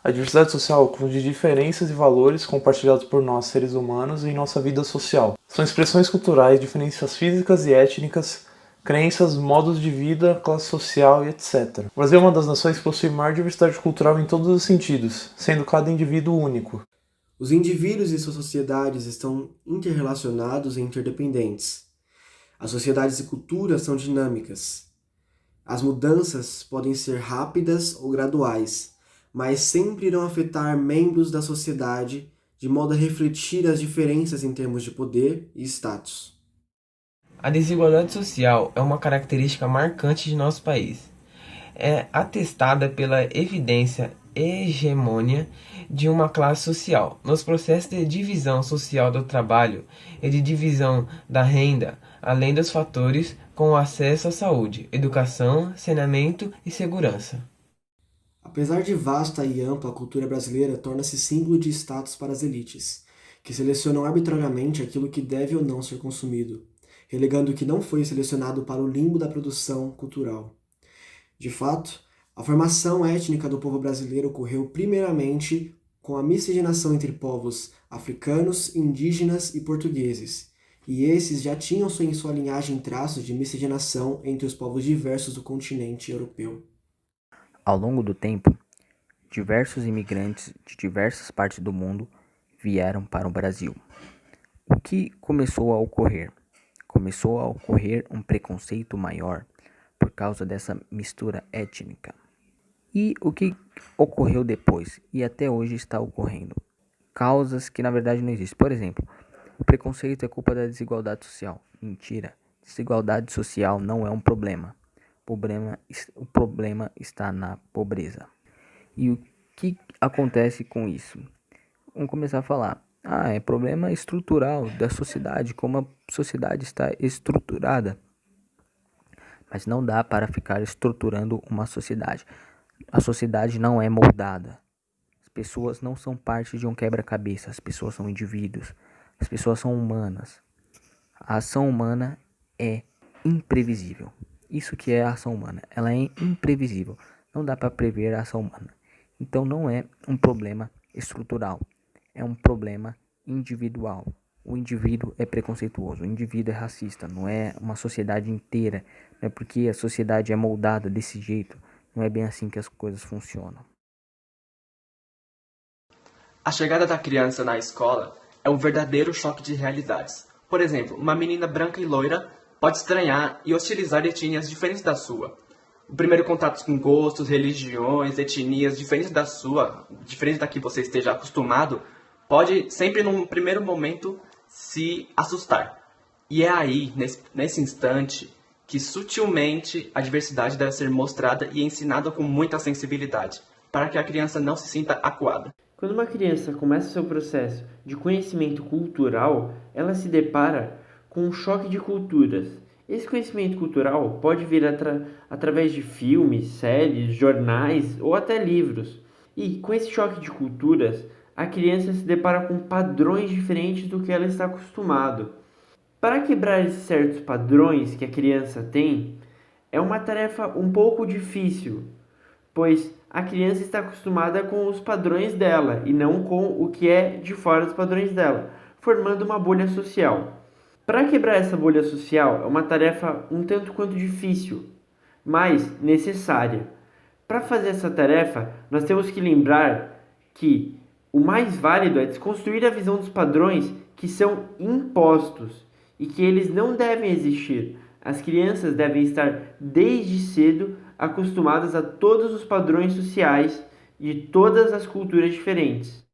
A diversidade social confunde diferenças e valores compartilhados por nós, seres humanos, em nossa vida social. São expressões culturais, diferenças físicas e étnicas, crenças, modos de vida, classe social e etc. O Brasil é uma das nações que possui maior diversidade cultural em todos os sentidos, sendo cada indivíduo único. Os indivíduos e suas sociedades estão interrelacionados e interdependentes. As sociedades e culturas são dinâmicas. As mudanças podem ser rápidas ou graduais, mas sempre irão afetar membros da sociedade de modo a refletir as diferenças em termos de poder e status. A desigualdade social é uma característica marcante de nosso país. É atestada pela evidência hegemônia de uma classe social nos processos de divisão social do trabalho e de divisão da renda, além dos fatores como acesso à saúde, educação, saneamento e segurança. Apesar de vasta e ampla, a cultura brasileira torna-se símbolo de status para as elites, que selecionam arbitrariamente aquilo que deve ou não ser consumido, relegando o que não foi selecionado para o limbo da produção cultural. De fato, a formação étnica do povo brasileiro ocorreu primeiramente com a miscigenação entre povos africanos, indígenas e portugueses, e esses já tinham em sua linhagem traços de miscigenação entre os povos diversos do continente europeu. Ao longo do tempo, diversos imigrantes de diversas partes do mundo vieram para o Brasil. O que começou a ocorrer? Começou a ocorrer um preconceito maior por causa dessa mistura étnica. E o que ocorreu depois e até hoje está ocorrendo? Causas que na verdade não existem. Por exemplo, o preconceito é culpa da desigualdade social. Mentira. Desigualdade social não é um problema. O problema está na pobreza. E o que acontece com isso? Vamos começar a falar. É problema estrutural da sociedade, como a sociedade está estruturada. Mas não dá para ficar estruturando uma sociedade. A sociedade não é moldada. As pessoas não são parte de um quebra-cabeça. As pessoas são indivíduos. As pessoas são humanas. A ação humana é imprevisível. Isso que é a ação humana. Ela é imprevisível. Não dá para prever a ação humana. Então não é um problema estrutural. É um problema individual. O indivíduo é preconceituoso, o indivíduo é racista, não é uma sociedade inteira, não é porque a sociedade é moldada desse jeito, não é bem assim que as coisas funcionam. A chegada da criança na escola é um verdadeiro choque de realidades. Por exemplo, uma menina branca e loira pode estranhar e hostilizar etnias diferentes da sua. O primeiro contato com gostos, religiões, etnias diferentes da sua, diferente da que você esteja acostumado, pode sempre num primeiro momento se assustar. E é aí, nesse instante, que sutilmente a diversidade deve ser mostrada e ensinada com muita sensibilidade, para que a criança não se sinta acuada. Quando uma criança começa o seu processo de conhecimento cultural, ela se depara com um choque de culturas. Esse conhecimento cultural pode vir através de filmes, séries, jornais ou até livros. E com esse choque de culturas, a criança se depara com padrões diferentes do que ela está acostumado. Para quebrar esses certos padrões que a criança tem, é uma tarefa um pouco difícil, pois a criança está acostumada com os padrões dela e não com o que é de fora dos padrões dela, formando uma bolha social. Para quebrar essa bolha social é uma tarefa um tanto quanto difícil, mas necessária. Para fazer essa tarefa, nós temos que lembrar que o mais válido é desconstruir a visão dos padrões que são impostos e que eles não devem existir. As crianças devem estar desde cedo acostumadas a todos os padrões sociais de todas as culturas diferentes.